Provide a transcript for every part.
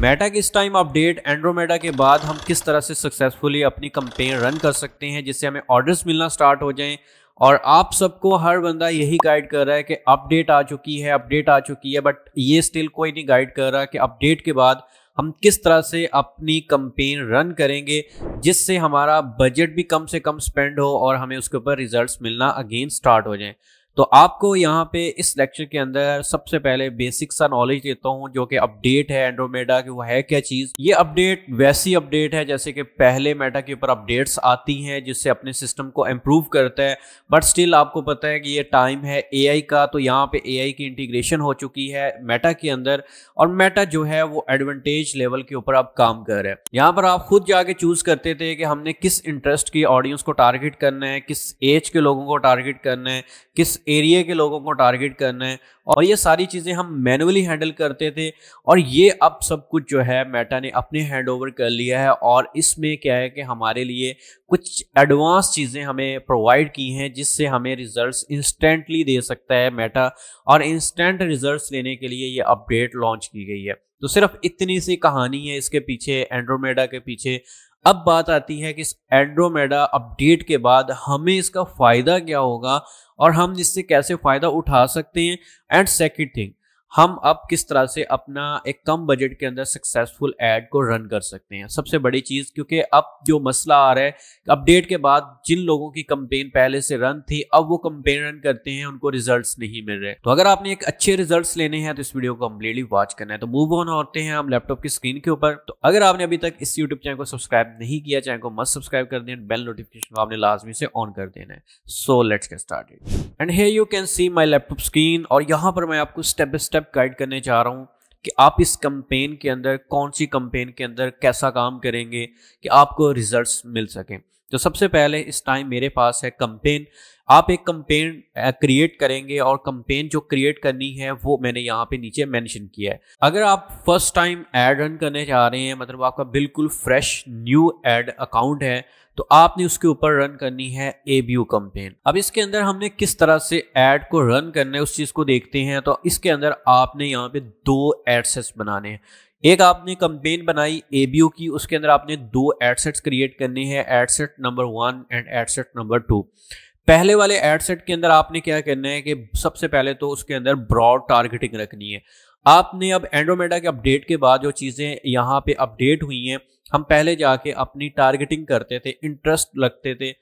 Meta की इस time update Andromeda के बाद हम किस तरह से सक्सेसफुली अपनी कंपेन रन कर सकते हैं जिससे हमें ऑर्डर्स मिलना स्टार्ट हो जाएं। और आप सबको हर बंदा यही गाइड कर रहा है कि अपडेट आ चुकी है, बट ये स्टिल कोई नहीं गाइड कर रहा कि अपडेट के बाद हम किस तरह से अपनी कंपेन रन करेंगे जिससे हमारा बजट भी कम से कम स्पेंड हो और हमें उसके ऊपर रिजल्ट्स मिलना अगेन स्टार्ट हो जाएं। तो आपको यहाँ पे इस लेक्चर के अंदर सबसे पहले बेसिक सा नॉलेज देता हूँ जो कि अपडेट है एंड्रोमेडा की, वो है क्या चीज़। ये अपडेट वैसी अपडेट है जैसे कि पहले मेटा के ऊपर अपडेट्स आती हैं जिससे अपने सिस्टम को इम्प्रूव करता है, बट स्टिल आपको पता है कि ये टाइम है एआई का, तो यहाँ पे एआई की इंटीग्रेशन हो चुकी है मेटा के अंदर और मेटा जो है वो एडवांटेज लेवल के ऊपर अब काम कर रहा है। यहाँ पर आप खुद जाके चूज करते थे कि हमने किस इंटरेस्ट की ऑडियंस को टारगेट करना है, किस एज के लोगों को टारगेट करना है, किस एरिया के लोगों को टारगेट करना है, और ये सारी चीजें हम मैनुअली हैंडल करते थे। और ये अब सब कुछ जो है मेटा ने अपने हैंड ओवर कर लिया है और इसमें क्या है कि हमारे लिए कुछ एडवांस चीजें हमें प्रोवाइड की हैं जिससे हमें रिजल्ट्स इंस्टेंटली दे सकता है मेटा, और इंस्टेंट रिजल्ट्स लेने के लिए ये अपडेट लॉन्च की गई है। तो सिर्फ इतनी सी कहानी है इसके पीछे, एंड्रोमेडा के पीछे। अब बात आती है कि इस एंड्रोमेडा अपडेट के बाद हमें इसका फायदा क्या होगा और हम इससे कैसे फायदा उठा सकते हैं। एंड सेकंड थिंग, हम अब किस तरह से अपना एक कम बजट के अंदर सक्सेसफुल एड को रन कर सकते हैं। सबसे बड़ी चीज, क्योंकि अब जो मसला आ रहा है अपडेट के बाद जिन लोगों की कंपेन पहले से रन थी अब वो कंपेन रन करते हैं उनको रिजल्ट्स नहीं मिल रहे। तो अगर आपने एक अच्छे रिजल्ट्स लेने हैं तो इस वीडियो को कंप्लीटली वॉच करना है। तो मूव ऑन होते हैं हम लैपटॉप की स्क्रीन के ऊपर। तो अगर आपने अभी तक इस यूट्यूब चैनल को सब्सक्राइब नहीं किया, चैनल को मस्ट सब्सक्राइब कर दें, बेल नोटिफिकेशन को आपने लाजमी से ऑन कर देना है। So let's get started and here you can see my laptop screen. और यहाँ पर मैं आपको स्टेप बाय स्टेप गाइड करने जा रहा हूँ कि आप इस कंपेन के अंदर कौन सी कंपेन के अंदर कैसा काम करेंगे कि आपको रिजल्ट्स मिल सकें। तो सबसे पहले इस टाइम मेरे पास है कंपेन। आप एक कंपेन क्रिएट करेंगे और कंपेन जो क्रिएट करनी है वो मैंने यहाँ पे नीचे मेंशन किया है। अगर आप फर्स्ट टाइम एड रन करने जा रहे हैं, मतलब आपका बिल्कुल फ्रेश न्यू एड अकाउंट है, तो आपने उसके ऊपर रन करनी है एबीयू कंपेन। अब इसके अंदर हमने किस तरह से एड को रन करना है उस चीज को देखते हैं। तो इसके अंदर आपने यहाँ पे 2 एड सेट्स बनाने हैं। एक आपने कंपेन बनाई एबीयू की, उसके अंदर आपने 2 एड सेट्स क्रिएट करने हैं, ad set number 1 and ad set number 2। पहले वाले एड सेट के अंदर आपने क्या करना है कि सबसे पहले तो उसके अंदर ब्रॉड टारगेटिंग रखनी है। आपने अब एंड्रोमेडा के अपडेट के बाद जो चीजें यहाँ पे अपडेट हुई हैं, हम पहले जाके अपनी टारगेटिंग करते थे, इंटरेस्ट लगते थे,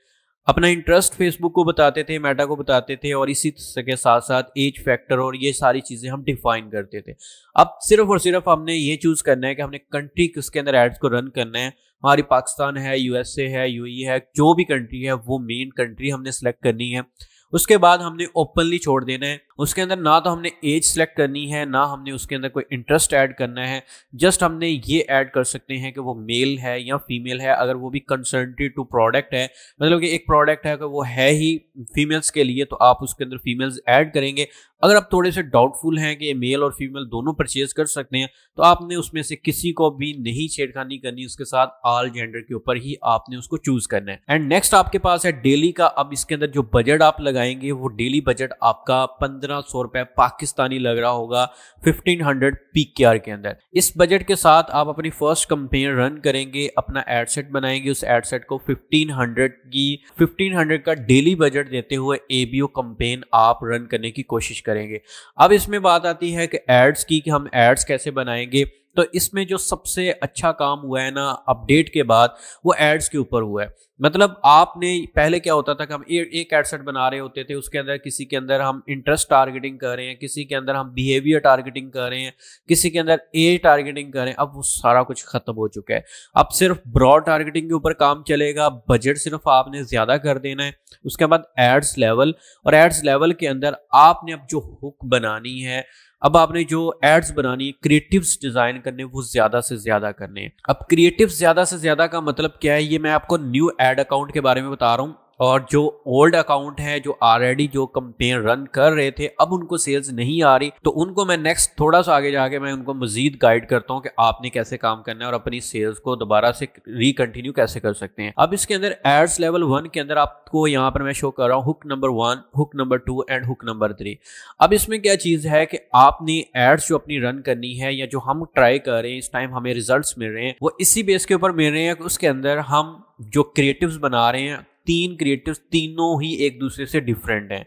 अपना इंटरेस्ट फेसबुक को बताते थे, मेटा को बताते थे, और इसी के साथ साथ एज फैक्टर और ये सारी चीजें हम डिफाइन करते थे। अब सिर्फ और सिर्फ हमने ये चूज करना है कि हमने कंट्री किसके अंदर एड्स को रन करना है। हमारी पाकिस्तान है, यूएसए है, यूएई है, जो भी कंट्री है वो मेन कंट्री हमने सेलेक्ट करनी है। उसके बाद हमने ओपनली छोड़ देना है। उसके अंदर ना तो हमने एज सेलेक्ट करनी है, ना हमने उसके अंदर कोई इंटरेस्ट ऐड करना है। जस्ट हमने ये ऐड कर सकते हैं कि वो मेल है या फीमेल है, अगर वो भी कंसर्टेड टू प्रोडक्ट है, मतलब कि एक प्रोडक्ट है कि वो है ही फीमेल्स के लिए, तो आप उसके अंदर फीमेल्स ऐड करेंगे। अगर आप थोड़े से डाउटफुल हैं कि मेल और फीमेल दोनों परचेज कर सकते हैं, तो आपने उसमें से किसी को भी नहीं छेड़खानी करनी, उसके साथ ऑल जेंडर के ऊपर ही आपने उसको चूज करना है। एंड नेक्स्ट आपके पास है डेली का। अब इसके अंदर जो बजट आप लगाएंगे वो डेली बजट आपका 1500 रुपए पाकिस्तानी लग रहा होगा 1500 पीकेआर के अंदर। इस बजट के साथ आप अपनी फर्स्ट कंपेन रन करेंगे, अपना एड सेट बनाएंगे, उस एड सेट को 1500 का डेली बजट देते हुए एबीयू कंपेन आप रन करने की कोशिश करेंगे। अब इसमें बात आती है कि एड्स की, कि हम एड्स कैसे बनाएंगे। तो इसमें जो सबसे अच्छा काम हुआ है ना अपडेट के बाद, वो एड्स के ऊपर हुआ है। मतलब आपने पहले क्या होता था कि हम एक एड सेट बना रहे होते थे, उसके अंदर किसी के अंदर हम इंटरेस्ट टारगेटिंग कर रहे हैं, किसी के अंदर हम बिहेवियर टारगेटिंग कर रहे हैं, किसी के अंदर एज टारगेटिंग कर रहे हैं। अब वो सारा कुछ खत्म हो चुका है। अब सिर्फ ब्रॉड टारगेटिंग के ऊपर काम चलेगा, बजट सिर्फ आपने ज्यादा कर देना है। उसके बाद एड्स लेवल, और एड्स लेवल के अंदर आपने अब जो हुक बनानी है, अब आपने जो एड्स बनानी है, क्रिएटिव्स डिजाइन करने, वो ज्यादा से ज्यादा करने हैं। अब क्रिएटिव्स ज्यादा से ज्यादा का मतलब क्या है, ये मैं आपको न्यू एड अकाउंट के बारे में बता रहा हूँ। और जो ओल्ड अकाउंट है जो ऑलरेडी जो कैंपेन रन कर रहे थे अब उनको सेल्स नहीं आ रही, तो उनको मैं नेक्स्ट थोड़ा सा आगे जाके मैं उनको मजीद गाइड करता हूं कि आपने कैसे काम करना है और अपनी सेल्स को दोबारा से रिकंटिन्यू कैसे कर सकते हैं। अब इसके अंदर एड्स लेवल 1 के अंदर आपको यहाँ पर मैं शो कर रहा हूँ hook number 1, hook number 2 and hook number 3। अब इसमें क्या चीज है कि आपने एड्स जो अपनी रन करनी है या जो हम ट्राई कर रहे हैं, इस टाइम हमें रिजल्ट्स मिल रहे हैं वो इसी बेस के ऊपर मिल रहे हैं कि उसके अंदर हम जो क्रिएटिव्स बना रहे हैं, 3 क्रिएटिव्स तीनों ही एक दूसरे से डिफरेंट हैं।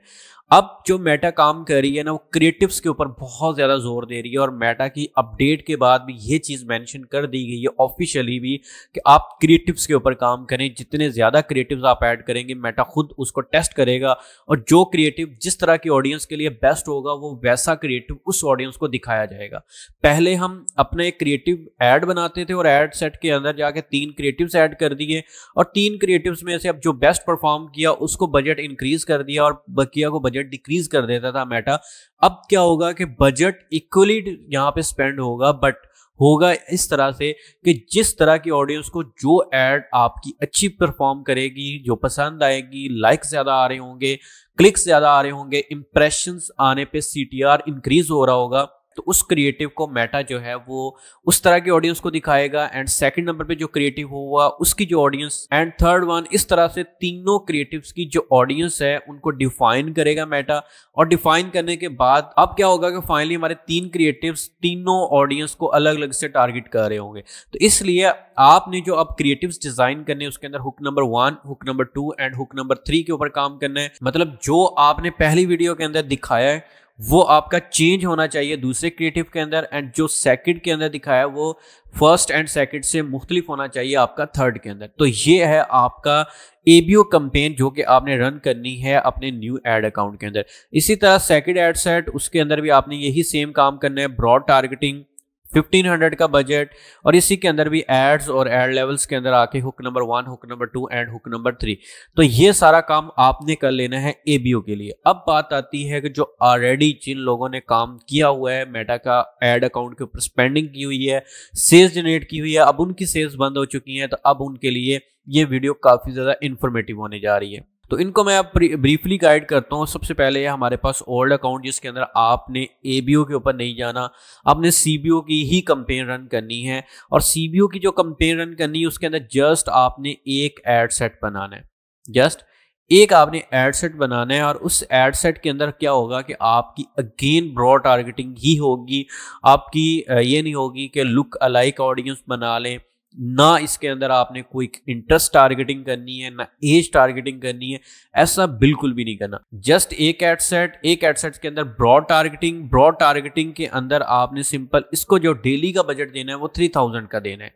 अब जो मेटा काम कर रही है ना वो क्रिएटिव्स के ऊपर बहुत ज्यादा जोर दे रही है और मेटा की अपडेट के बाद भी ये चीज मेंशन कर दी गई है ऑफिशियली भी कि आप क्रिएटिव्स के ऊपर काम करें। जितने ज्यादा क्रिएटिव्स आप ऐड करेंगे मेटा खुद उसको टेस्ट करेगा और जो क्रिएटिव जिस तरह की ऑडियंस के लिए बेस्ट होगा वो वैसा क्रिएटिव उस ऑडियंस को दिखाया जाएगा। पहले हम अपना एक क्रिएटिव ऐड बनाते थे और ऐड सेट के अंदर जाके 3 क्रिएटिव्स ऐड कर दिए और 3 क्रिएटिव्स में से अब जो बेस्ट परफॉर्म किया उसको बजट इंक्रीज कर दिया और बकिया को बजट डिक्रीज कर देता था मेटा। अब क्या होगा कि बजट इक्वली यहाँ पे स्पेंड होगा, बट होगा इस तरह से कि जिस तरह की ऑडियंस को जो एड आपकी अच्छी परफॉर्म करेगी, जो पसंद आएगी, लाइक्स ज्यादा आ रहे होंगे, क्लिक्स ज्यादा आ रहे होंगे, इंप्रेशंस आने पे सीटीआर इंक्रीज हो रहा होगा, तो उस क्रिएटिव को मेटा जो है वो उस तरह की ऑडियंस को दिखाएगा। एंड सेकंड नंबर पे जो क्रिएटिव होगा उसकी जो ऑडियंस, एंड थर्ड वन, इस तरह से तीनों क्रिएटिव्स की जो ऑडियंस है उनको डिफाइन करेगा मेटा। और डिफाइन करने के बाद अब क्या होगा कि फाइनली हमारे 3 क्रिएटिव्स तीनों ऑडियंस को अलग अलग से टारगेट कर रहे होंगे। तो इसलिए आपने जो अब क्रिएटिव्स डिजाइन करने उसके अंदर hook number 1, hook number 2 and hook number 3 के ऊपर काम करना है। मतलब जो आपने पहली वीडियो के अंदर दिखाया है वो आपका चेंज होना चाहिए दूसरे क्रिएटिव के अंदर, एंड जो सेकंड के अंदर दिखाया वो फर्स्ट एंड सेकंड से मुख्तलिफ होना चाहिए आपका थर्ड के अंदर। तो ये है आपका एबीओ कैंपेन जो कि आपने रन करनी है अपने न्यू एड अकाउंट के अंदर। इसी तरह सेकंड एड सेट उसके अंदर भी आपने यही सेम काम करना है, ब्रॉड टारगेटिंग, 1500 का बजट, और इसी के अंदर भी एड्स और एड लेवल्स के अंदर आके hook number 1, hook number 2 and hook number 3। तो ये सारा काम आपने कर लेना है एबीओ के लिए। अब बात आती है कि जो ऑलरेडी जिन लोगों ने काम किया हुआ है, मेटा का एड अकाउंट के ऊपर स्पेंडिंग की हुई है, सेल्स जनरेट की हुई है, अब उनकी सेल्स बंद हो चुकी हैं, तो अब उनके लिए ये वीडियो काफी ज्यादा इंफॉर्मेटिव होने जा रही है। तो इनको मैं अब ब्रीफली गाइड करता हूँ। सबसे पहले हमारे पास ओल्ड अकाउंट जिसके अंदर आपने एबीओ के ऊपर नहीं जाना, आपने सीबीओ की ही कैंपेन रन करनी है। और सीबीओ की जो कैंपेन रन करनी है उसके अंदर जस्ट आपने एक एड सेट बनाना है, जस्ट एक आपने एड सेट बनाना है। और उस एड सेट के अंदर क्या होगा कि आपकी अगेन ब्रॉड टारगेटिंग ही होगी, आपकी ये नहीं होगी कि लुक अलाइक ऑडियंस बना लें, ना इसके अंदर आपने कोई इंटरेस्ट टारगेटिंग करनी है, ना एज टारगेटिंग करनी है, ऐसा बिल्कुल भी नहीं करना। जस्ट एक एड सेट के अंदर ब्रॉड टारगेटिंग के अंदर आपने सिंपल इसको जो डेली का बजट देना है वो 3000 का देना है।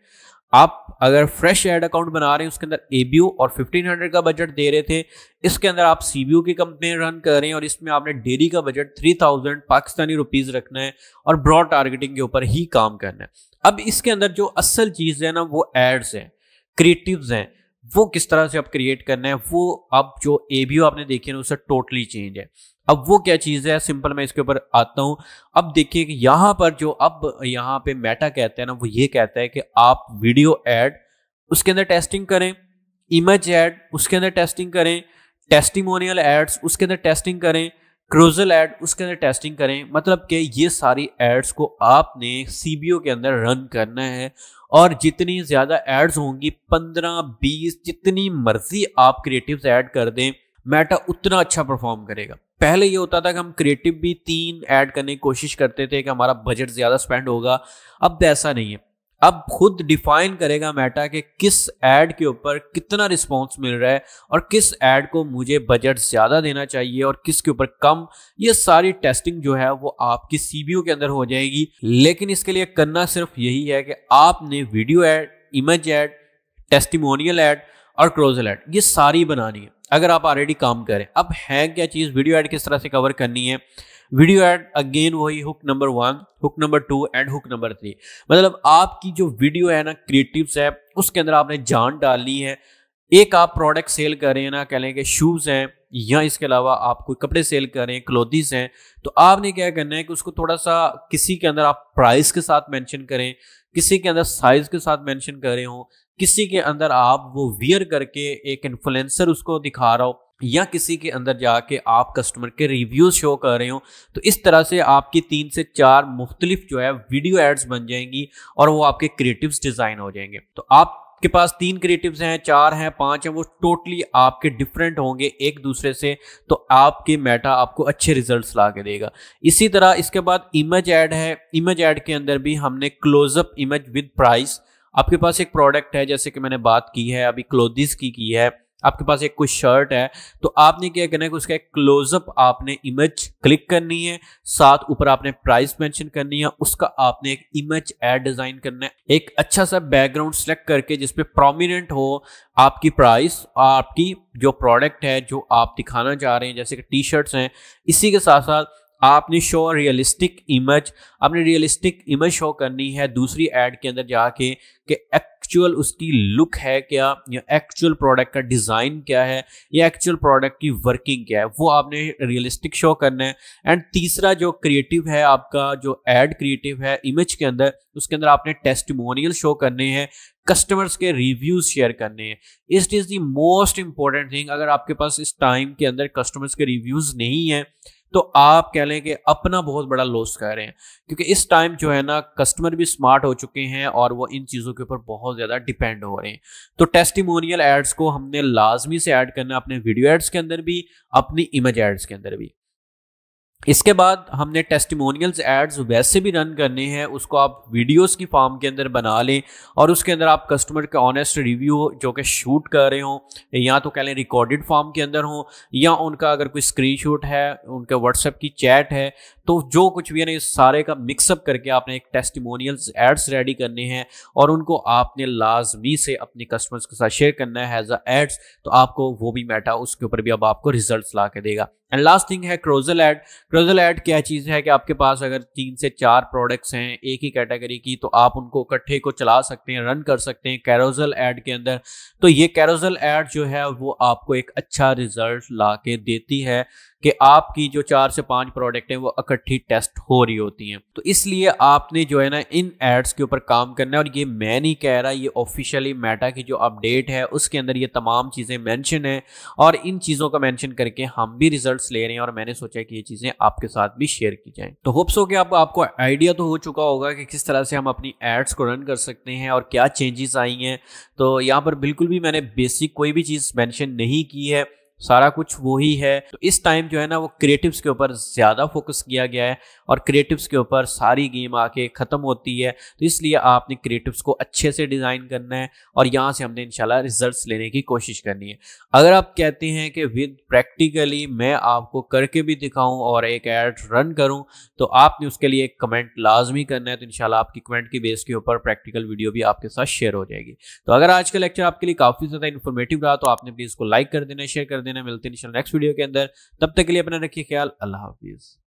आप अगर फ्रेश एड अकाउंट बना रहे हैं उसके अंदर एबीओ और 1500 का बजट दे रहे थे, इसके अंदर आप सीबीओ की कैंपेन रन कर रहे हैं और इसमें आपने डेली का बजट 3000 पाकिस्तानी रुपीस रखना है और ब्रॉड टारगेटिंग के ऊपर ही काम करना है। अब इसके अंदर जो असल चीज है ना वो एड्स हैं, क्रिएटिव्स हैं, वो किस तरह से आप क्रिएट करना है, वो अब जो एबीओ आपने देखी ना उससे टोटली चेंज है। अब वो क्या चीज है, सिंपल मैं इसके ऊपर आता हूं। अब देखिए कि यहां पर जो अब यहां पे मेटा कहता है ना वो ये कहता है कि आप वीडियो ऐड उसके अंदर टेस्टिंग करें, इमेज ऐड उसके अंदर टेस्टिंग करें, टेस्टिमोनियल एड्स उसके अंदर टेस्टिंग करें, क्रूजल ऐड उसके अंदर टेस्टिंग करें। मतलब कि ये सारी एड्स को आपने सीबीओ के अंदर रन करना है और जितनी ज्यादा एड्स होंगी 15-20 जितनी मर्जी आप क्रिएटिव्स ऐड कर दें, मेटा उतना अच्छा परफॉर्म करेगा। पहले ये होता था कि हम क्रिएटिव भी 3 ऐड करने की कोशिश करते थे कि हमारा बजट ज्यादा स्पेंड होगा, अब ऐसा नहीं है। अब खुद डिफाइन करेगा मेटा कि किस ऐड के ऊपर कितना रिस्पांस मिल रहा है और किस ऐड को मुझे बजट ज्यादा देना चाहिए और किसके ऊपर कम। ये सारी टेस्टिंग जो है वो आपकी सीबीओ के अंदर हो जाएगी। लेकिन इसके लिए करना सिर्फ यही है कि आपने video add, image add, testimonial add और क्रूजल ऐड ये सारी बनानी है अगर आप ऑलरेडी काम करें। अब है क्या चीज, वीडियो ऐड किस तरह से कवर करनी है। वीडियो ऐड अगेन वही hook number 1, hook number 2 and hook number 3। मतलब आपकी जो वीडियो है ना क्रिएटिव्स है उसके अंदर आपने जान डालनी है। एक आप प्रोडक्ट सेल कर रहे हैं ना, कह लें कि शूज हैं या इसके अलावा आप कोई कपड़े सेल कर रहे हैं, क्लोथिंग्स हैं, तो आपने क्या करना है कि उसको थोड़ा सा किसी के अंदर आप प्राइस के साथ मेंशन करें, किसी के अंदर साइज के साथ मेंशन कर रहे हो, किसी के अंदर आप वो वियर करके एक इन्फ्लुएंसर उसको दिखा रहा हो, या किसी के अंदर जाके आप कस्टमर के रिव्यूज शो कर रहे हो। तो इस तरह से आपकी 3 से 4 मुख्तलिफ जो है वीडियो एड्स बन जाएंगी और वो आपके क्रिएटिव्स डिजाइन हो जाएंगे। तो आपके पास 3 क्रिएटिव्स हैं, 4 हैं, 5 हैं, वो टोटली आपके डिफरेंट होंगे एक दूसरे से। तो आपके मेटा आपको अच्छे रिजल्ट्स ला के देगा। इसी तरह इसके बाद इमेज ऐड है। इमेज ऐड के अंदर भी हमने क्लोजअप इमेज विद प्राइस। आपके पास एक प्रोडक्ट है, जैसे कि मैंने बात की है अभी क्लोथिस की है, आपके पास एक कोई शर्ट है, तो आपने क्या करना है कि उसका एक क्लोजअप आपने इमेज क्लिक करनी है, साथ ऊपर आपने प्राइस मेंशन करनी है, उसका आपने एक इमेज ऐड डिजाइन करना है, एक अच्छा सा बैकग्राउंड सेलेक्ट करके जिसपे प्रोमिनेंट हो आपकी प्राइस, आपकी जो प्रोडक्ट है जो आप दिखाना चाह रहे हैं, जैसे कि टी शर्ट्स हैं। इसी के साथ साथ आपने शो रियलिस्टिक इमेज, आपने रियलिस्टिक इमेज शो करनी है दूसरी ऐड के अंदर जाके कि एक्चुअल उसकी लुक है क्या, या एक्चुअल प्रोडक्ट का डिज़ाइन क्या है, या एक्चुअल प्रोडक्ट की वर्किंग क्या है, वो आपने रियलिस्टिक शो करना है। एंड तीसरा जो क्रिएटिव है आपका, जो ऐड क्रिएटिव है इमेज के अंदर, उसके अंदर आपने टेस्टिमोनियल शो करने हैं, कस्टमर्स के रिव्यूज शेयर करने हैं। It is the most important thing. अगर आपके पास इस टाइम के अंदर कस्टमर्स के रिव्यूज नहीं है तो आप कह लें कि अपना बहुत बड़ा लॉस कर रहे हैं, क्योंकि इस टाइम जो है ना कस्टमर भी स्मार्ट हो चुके हैं और वो इन चीज़ों के ऊपर बहुत ज़्यादा डिपेंड हो रहे हैं। तो टेस्टिमोनियल एड्स को हमने लाजमी से ऐड करना है अपने वीडियो एड्स के अंदर भी, अपनी इमेज एड्स के अंदर भी। इसके बाद हमने टेस्टिमोनियल्स एड्स वैसे भी रन करने हैं, उसको आप वीडियोस की फॉर्म के अंदर बना लें और उसके अंदर आप कस्टमर के ऑनेस्ट रिव्यू जो कि शूट कर रहे हो, या तो कह लें रिकॉर्डेड फॉर्म के अंदर हो, या उनका अगर कोई स्क्रीनशॉट है, उनके व्हाट्सएप की चैट है, तो जो कुछ भी है ना इस सारे का मिक्सअप करके आपने एक टेस्टिमोनियल्स एड्स रेडी करने हैं और उनको आपने लाजमी से अपने कस्टमर्स के साथ शेयर करना है एज अ एड्स। तो आपको वो भी मेटा उसके ऊपर भी अब आपको रिजल्ट्स ला के देगा। एंड लास्ट थिंग है क्रोजल ऐड। क्रोजल ऐड क्या चीज़ है कि आपके पास अगर 3 से 4 प्रोडक्ट्स हैं एक ही कैटेगरी की, तो आप उनको इकट्ठे को चला सकते हैं, रन कर सकते हैं कैरोजल ऐड के अंदर। तो ये कैरोजल ऐड जो है वो आपको एक अच्छा रिजल्ट ला के देती है कि आपकी जो 4 से 5 प्रोडक्ट हैं वो इकट्ठी टेस्ट हो रही होती हैं। तो इसलिए आपने जो है ना इन एड्स के ऊपर काम करना है। और ये मैं नहीं कह रहा, ये ऑफिशियली मेटा की जो अपडेट है उसके अंदर ये तमाम चीज़ें मेंशन है और इन चीज़ों का मेंशन करके हम भी रिजल्ट्स ले रहे हैं और मैंने सोचा कि ये चीज़ें आपके साथ भी शेयर की जाएं। तो होप्स हो कि आपको आइडिया तो हो चुका होगा कि किस तरह से हम अपनी एड्स को रन कर सकते हैं और क्या चेंजेस आई हैं। तो यहाँ पर बिल्कुल भी मैंने बेसिक कोई भी चीज़ मेंशन नहीं की है, सारा कुछ वही है। तो इस टाइम जो है ना वो क्रिएटिव्स के ऊपर ज़्यादा फोकस किया गया है और क्रिएटिव्स के ऊपर सारी गेम आके ख़त्म होती है। तो इसलिए आपने क्रिएटिव्स को अच्छे से डिज़ाइन करना है और यहाँ से हमने इंशाल्लाह रिजल्ट्स लेने की कोशिश करनी है। अगर आप कहते हैं कि विद प्रैक्टिकली मैं आपको करके भी दिखाऊं और एक ऐड रन करूं, तो आपने उसके लिए एक कमेंट लाजमी करना है। तो इंशाल्लाह आपकी कमेंट की बेस के ऊपर प्रैक्टिकल वीडियो भी आपके साथ शेयर हो जाएगी। तो अगर आज का लेक्चर आपके लिए काफ़ी ज़्यादा इन्फॉर्मेटिव रहा तो आपने प्लीज़ इसको लाइक कर देना, शेयर कर देना। मिलते हैं नेक्स्ट वीडियो के अंदर, तब तक के लिए अपना रखिए ख्याल। अल्लाह हाफिज़।